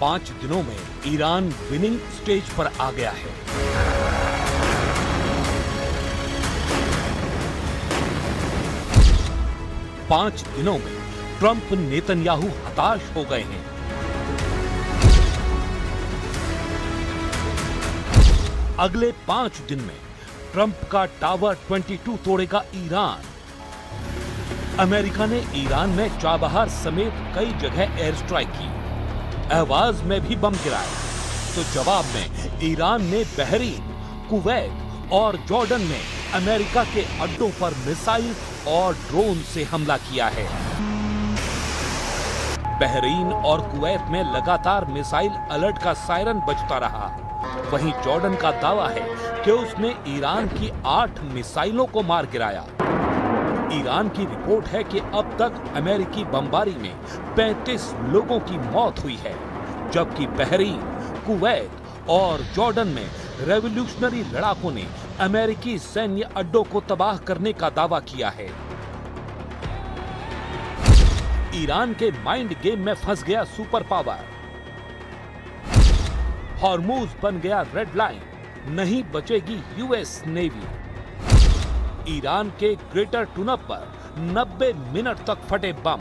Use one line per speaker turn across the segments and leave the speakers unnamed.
5 दिनों में Iran winning stage पर आ गया है। पांच दिनों में ट्रंप नेतन्याहू हताश हो गए हैं। अगले 5 दिन में ट्रंप का टावर 22 तोड़ेगा ईरान। अमेरिका ने ईरान में चाबहार समेत कई जगह एयर स्ट्राइक की, अहवाज में भी बम गिराए। तो जवाब में ईरान ने बहरीन, कुवैत और जॉर्डन में अमेरिका के अड्डों पर मिसाइल और ड्रोन से हमला किया है। बहरीन और कुवैत में लगातार मिसाइल अलर्ट का सायरन बजता रहा। वहीं जॉर्डन का दावा है कि उसने ईरान की 8 मिसाइलों को मार गिराया। ईरान की रिपोर्ट है कि अब तक अमेरिकी बमबारी में 35 लोगों की मौत हुई है, जबकि बहरीन, कुवैत और जॉर्डन में रेवोल्यूशनरी लड़ाकों ने अमेरिकी सैन्य अड्डों को तबाह करने का दावा किया है। ईरान के माइंड गेम में फंस गया सुपर पावर। हॉर्मुज बन गया रेड लाइन, नहीं बचेगी यूएस नेवी। ईरान के ग्रेटर टुनब पर 90 मिनट तक फटे बम।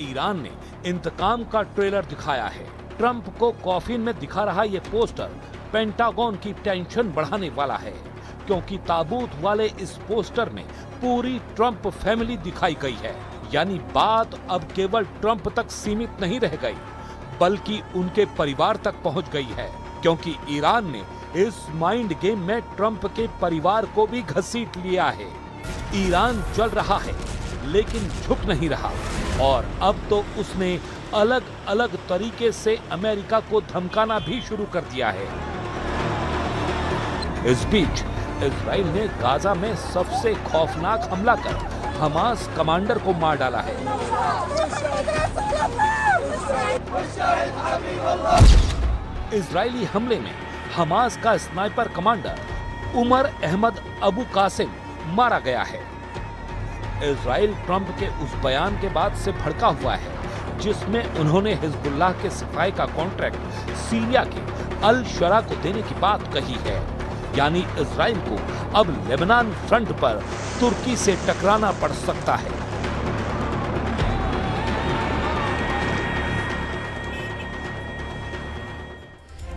ईरान ने इंतकाम का ट्रेलर दिखाया है। ट्रंप को कॉफिन में दिखा रहा ये पोस्टर पेंटागन की टेंशन बढ़ाने वाला है, क्योंकि ताबूत वाले इस पोस्टर में पूरी ट्रंप फैमिली दिखाई गई है। यानी बात अब केवल ट्रंप तक सीमित नहीं रह गई, बल्कि उनके परिवार तक पहुंच गई है, क्योंकि ईरान ने इस माइंड गेम में ट्रंप के परिवार को भी घसीट लिया है। ईरान जल रहा है लेकिन झुक नहीं रहा, और अब तो उसने अलग अलग तरीके से अमेरिका को धमकाना भी शुरू कर दिया है। इस बीच इजराइल ने गाजा में सबसे खौफनाक हमला कर हमास कमांडर को मार डाला है। इजरायली हमले में हमास का स्नाइपर कमांडर उमर अहमद अबू कासिम मारा गया है। इजराइल ट्रंप के उस बयान के बाद से भड़का हुआ है, जिसमें उन्होंने हिजबुल्लाह के सफाई का कॉन्ट्रैक्ट सीरिया के अल शरा को देने की बात कही है। यानी इजराइल को अब लेबनान फ्रंट पर तुर्की से टकराना पड़ सकता है।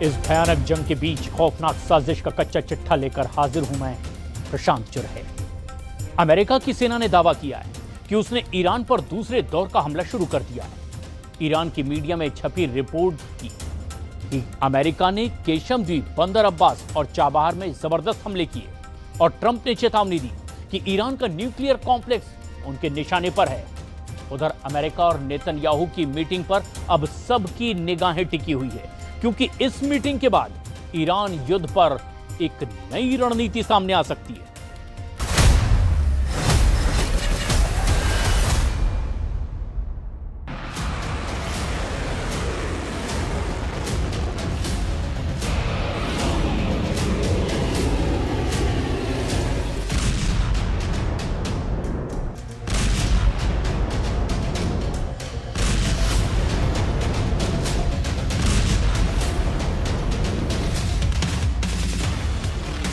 इस भयानक जंग के बीच खौफनाक साजिश का कच्चा चिट्ठा लेकर हाजिर हूं मैं, प्रशांत चुरहे। अमेरिका की सेना ने दावा किया है कि उसने ईरान पर दूसरे दौर का हमला शुरू कर दिया है। ईरान की मीडिया में छपी रिपोर्ट की कि अमेरिका ने केशम द्वीप, बंदर अब्बास और चाबहार में जबरदस्त हमले किए, और ट्रंप ने चेतावनी दी कि ईरान का न्यूक्लियर कॉम्प्लेक्स उनके निशाने पर है। उधर अमेरिका और नेतन्याहू की मीटिंग पर अब सबकी निगाहें टिकी हुई है, क्योंकि इस मीटिंग के बाद ईरान युद्ध पर एक नई रणनीति सामने आ सकती है।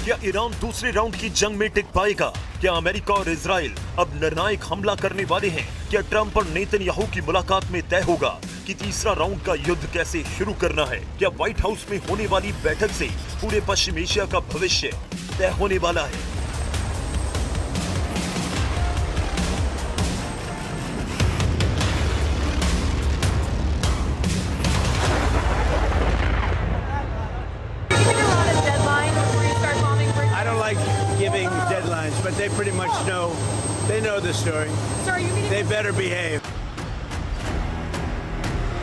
क्या ईरान दूसरे राउंड की जंग में टिक पाएगा? क्या अमेरिका और इजराइल अब निर्णायक हमला करने वाले हैं? क्या ट्रंप और नेतन्याहू की मुलाकात में तय होगा कि तीसरा राउंड का युद्ध कैसे शुरू करना है? क्या व्हाइट हाउस में होने वाली बैठक से पूरे पश्चिम एशिया का भविष्य तय होने वाला है?
Giving deadlines, but they pretty much know, they know the story.
So are you meeting?
They better behave.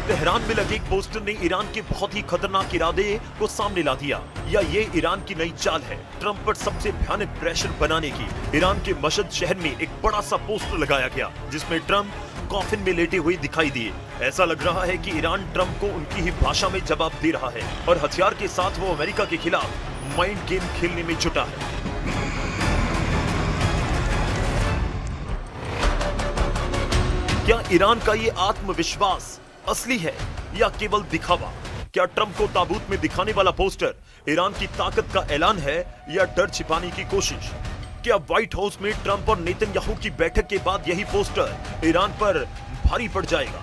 Tehran में लगे एक पोस्टर ने ईरान के बहुत ही खतरनाक इरादे को सामने ला दिया। या ये ईरान की नई चाल है ट्रंप पर सबसे भयानक प्रेशर बनाने की। ईरान के मशहद शहर में एक बड़ा सा पोस्टर लगाया गया जिसमें ट्रंप कॉफिन में लेटे हुए दिखाई दिए। ऐसा लग रहा है कि ईरान ट्रंप को उनकी ही भाषा में जवाब दे रहा है और हथियार के साथ वो अमेरिका के खिलाफ माइंड गेम खेलने में जुटा है। क्या ईरान का ये आत्मविश्वास असली है या केवल दिखावा? क्या ट्रंप को ताबूत में दिखाने वाला पोस्टर ईरान की ताकत का ऐलान है या डर छिपाने की कोशिश? क्या व्हाइट हाउस में ट्रंप और नेतन्याहू की बैठक के बाद यही पोस्टर ईरान पर भारी पड़ जाएगा?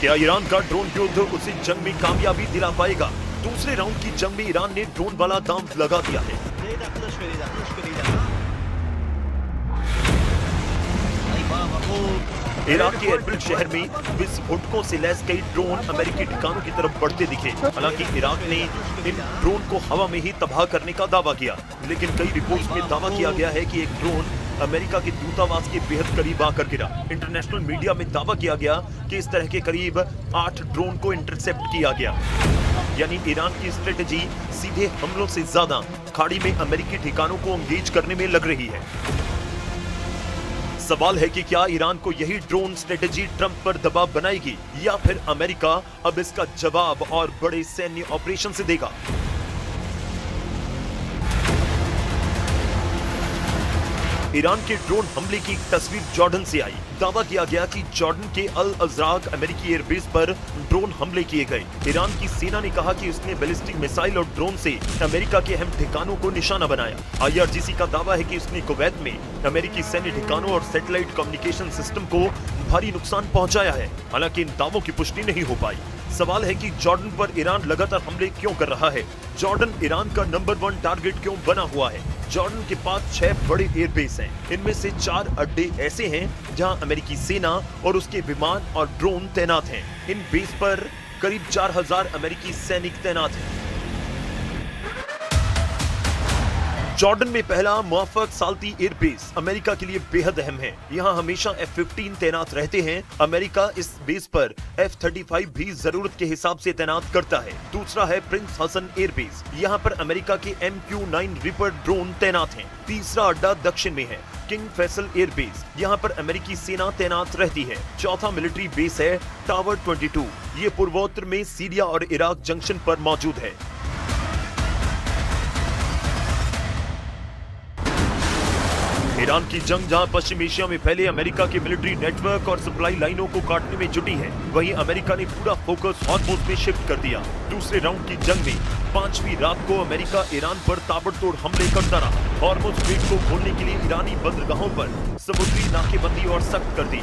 क्या ईरान का ड्रोन युद्ध उसे जंग में कामयाबी दिला पाएगा? दूसरे राउंड की जंग में ईरान ने ड्रोन वाला दांव लगा दिया है। इराक के एरबिल शहर में विस्फोटकों से लैस कई ड्रोन अमेरिकी ठिकानों की तरफ बढ़ते दिखे। हालांकि इराक ने इन ड्रोन को हवा में ही तबाह करने का दावा किया, लेकिन कई रिपोर्ट्स में दावा किया गया है कि एक ड्रोन अमेरिका के दूतावास के बेहद करीब आकर गिरा। इंटरनेशनल मीडिया में दावा किया गया कि इस तरह के करीब 8 ड्रोन को इंटरसेप्ट किया गया। यानी ईरान की स्ट्रेटेजी सीधे हमलों से ज्यादा खाड़ी में अमेरिकी ठिकानों को एंगेज करने में लग रही है। सवाल है कि क्या ईरान को यही ड्रोन स्ट्रेटेजी ट्रंप पर दबाव बनाएगी या फिर अमेरिका अब इसका जवाब और बड़े सैन्य ऑपरेशन से देगा? ईरान के ड्रोन हमले की तस्वीर जॉर्डन से आई। दावा किया गया कि जॉर्डन के अल अजराक अमेरिकी एयरबेस पर ड्रोन हमले किए गए। ईरान की सेना ने कहा कि उसने बैलिस्टिक मिसाइल और ड्रोन से अमेरिका के अहम ठिकानों को निशाना बनाया। IRGC का दावा है कि उसने कुवैत में अमेरिकी सैन्य ठिकानों और सैटेलाइट कम्युनिकेशन सिस्टम को भारी नुकसान पहुंचाया है। हालांकि इन दावों की पुष्टि नहीं हो पाई। सवाल है कि जॉर्डन पर ईरान लगातार हमले क्यों कर रहा है? जॉर्डन ईरान का नंबर 1 टारगेट क्यों बना हुआ है? जॉर्डन के पास 6 बड़े एयरबेस हैं। इनमें से 4 अड्डे ऐसे हैं जहां अमेरिकी सेना और उसके विमान और ड्रोन तैनात हैं। इन बेस पर करीब 4000 अमेरिकी सैनिक तैनात हैं। जॉर्डन में पहला मुआफक साल्ती एयरबेस अमेरिका के लिए बेहद अहम है। यहाँ हमेशा F-15 तैनात रहते हैं। अमेरिका इस बेस पर F-35 भी जरूरत के हिसाब से तैनात करता है। दूसरा है प्रिंस हसन एयरबेस। यहाँ पर अमेरिका के MQ-9 रिपर ड्रोन तैनात हैं। तीसरा अड्डा दक्षिण में है किंग फैसल एयरबेस। यहाँ पर अमेरिकी सेना तैनात रहती है। चौथा मिलिट्री बेस है टावर 22। ये पूर्वोत्तर में सीरिया और इराक जंक्शन पर मौजूद है। ईरान की जंग जहां पश्चिम एशिया में फैले अमेरिका के मिलिट्री नेटवर्क और सप्लाई लाइनों को काटने में जुटी है, वहीं अमेरिका ने पूरा फोकस हॉर्मुज़ में शिफ्ट कर दिया। दूसरे राउंड की जंग में 5वीं रात को अमेरिका ईरान पर ताबड़तोड़ हमले करता रहा। हॉर्मुज़ स्ट्रेट को खोलने के लिए ईरानी बंदरगाहों पर समुद्री नाकेबंदी और सख्त कर दी।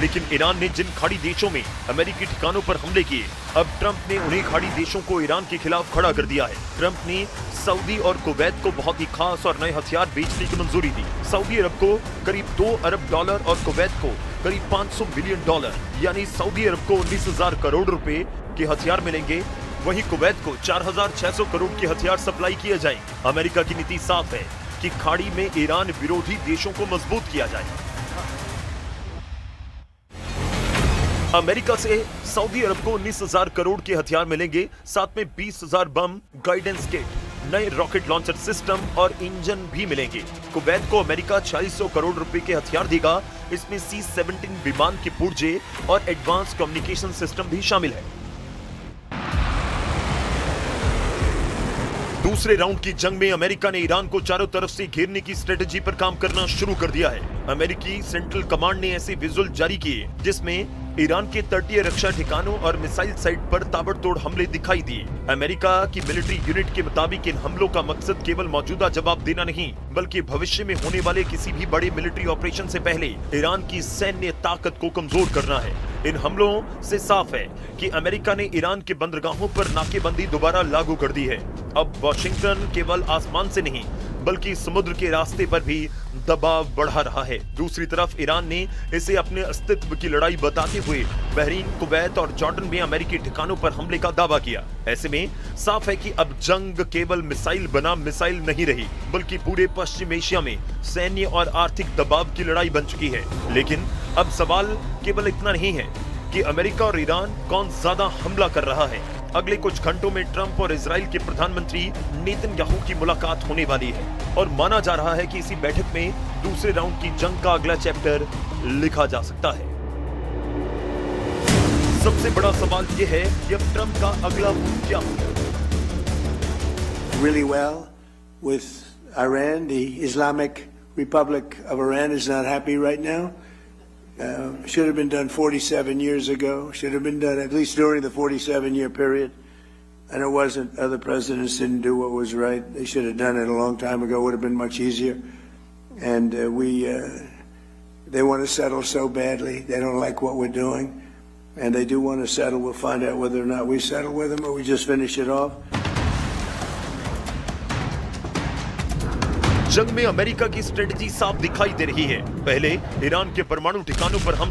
लेकिन ईरान ने जिन खाड़ी देशों में अमेरिकी ठिकानों पर हमले किए, अब ट्रंप ने उन्हीं खाड़ी देशों को ईरान के खिलाफ खड़ा कर दिया है। ट्रंप ने सऊदी और कुवैत को बहुत ही खास और नए हथियार बेचने की मंजूरी दी। सऊदी अरब को करीब $2 अरब और कुवैत को करीब $500 मिलियन, यानी सऊदी अरब को 19,000 करोड़ रुपए के हथियार मिलेंगे, वहीं कुवैत को 4,600 करोड़ के हथियार सप्लाई किए जाएंगे। अमेरिका की नीति साफ है कि खाड़ी में ईरान विरोधी देशों को मजबूत किया जाए। अमेरिका से सऊदी अरब को 19,000 करोड़ के हथियार मिलेंगे, साथ में 20,000 बम, गाइडेंस किट, नए रॉकेट लॉन्चर सिस्टम और इंजन भी मिलेंगे। कुवैत को अमेरिका 400 करोड़ रुपए के हथियार देगा। इसमें C-17 विमान के पुर्जे और एडवांस कम्युनिकेशन सिस्टम भी शामिल है। दूसरे राउंड की जंग में अमेरिका ने ईरान को चारों तरफ से घेरने की स्ट्रेटजी पर काम करना शुरू कर दिया है। अमेरिकी सेंट्रल कमांड ने ऐसे विजुअल जारी किए जिसमें ईरान के तटीय रक्षा ठिकानों और मिसाइल साइट पर ताबड़तोड़ हमले दिखाई दिए। अमेरिका की मिलिट्री यूनिट के मुताबिक इन हमलों का मकसद केवल मौजूदा जवाब देना नहीं, बल्कि भविष्य में होने वाले किसी भी बड़े मिलिट्री ऑपरेशन से पहले ईरान की सैन्य ताकत को कमजोर करना है। इन हमलों से साफ है कि अमेरिका ने ईरान के बंदरगाहों पर नाकेबंदी दोबारा लागू कर दी है। अब वॉशिंगटन केवल आसमान से नहीं बल्कि समुद्र के रास्ते पर भी दबाव बढ़ा रहा है। दूसरी तरफ ईरान ने इसे अपने अस्तित्व की लड़ाई बताते हुए बहरीन, कुवैत और जॉर्डन में अमेरिकी ठिकानों पर हमले का दावा किया। ऐसे में साफ है कि अब जंग केवल मिसाइल बनाम मिसाइल नहीं रही, बल्कि पूरे पश्चिम एशिया में सैन्य और आर्थिक दबाव की लड़ाई बन चुकी है। लेकिन अब सवाल केवल इतना नहीं है कि अमेरिका और ईरान कौन ज्यादा हमला कर रहा है। अगले कुछ घंटों में ट्रंप और इजराइल के प्रधानमंत्री नेतन्याहू की मुलाकात होने वाली है और माना जा रहा है कि इसी बैठक में दूसरे राउंड की जंग का अगला चैप्टर लिखा जा सकता है। सबसे बड़ा सवाल यह है कि अब ट्रंप का अगला मूव क्या होगा।
Really well with Iran. The Islamic Republic of Iran is not happy right now. Should have been done 47 years ago. Should have been done at least during the 47-year period. And it wasn't. Other presidents didn't do what was right. They should have done it a long time ago. It would have been much easier. And they want to settle so badly. They don't like what we're doing. And they do want to settle. We'll find out whether or not we settle with them or we just finish it off.
जंग में America की strategy साफ दिखाई दे रही है। पहले Iran के परमाणु ठिकानों पर हमला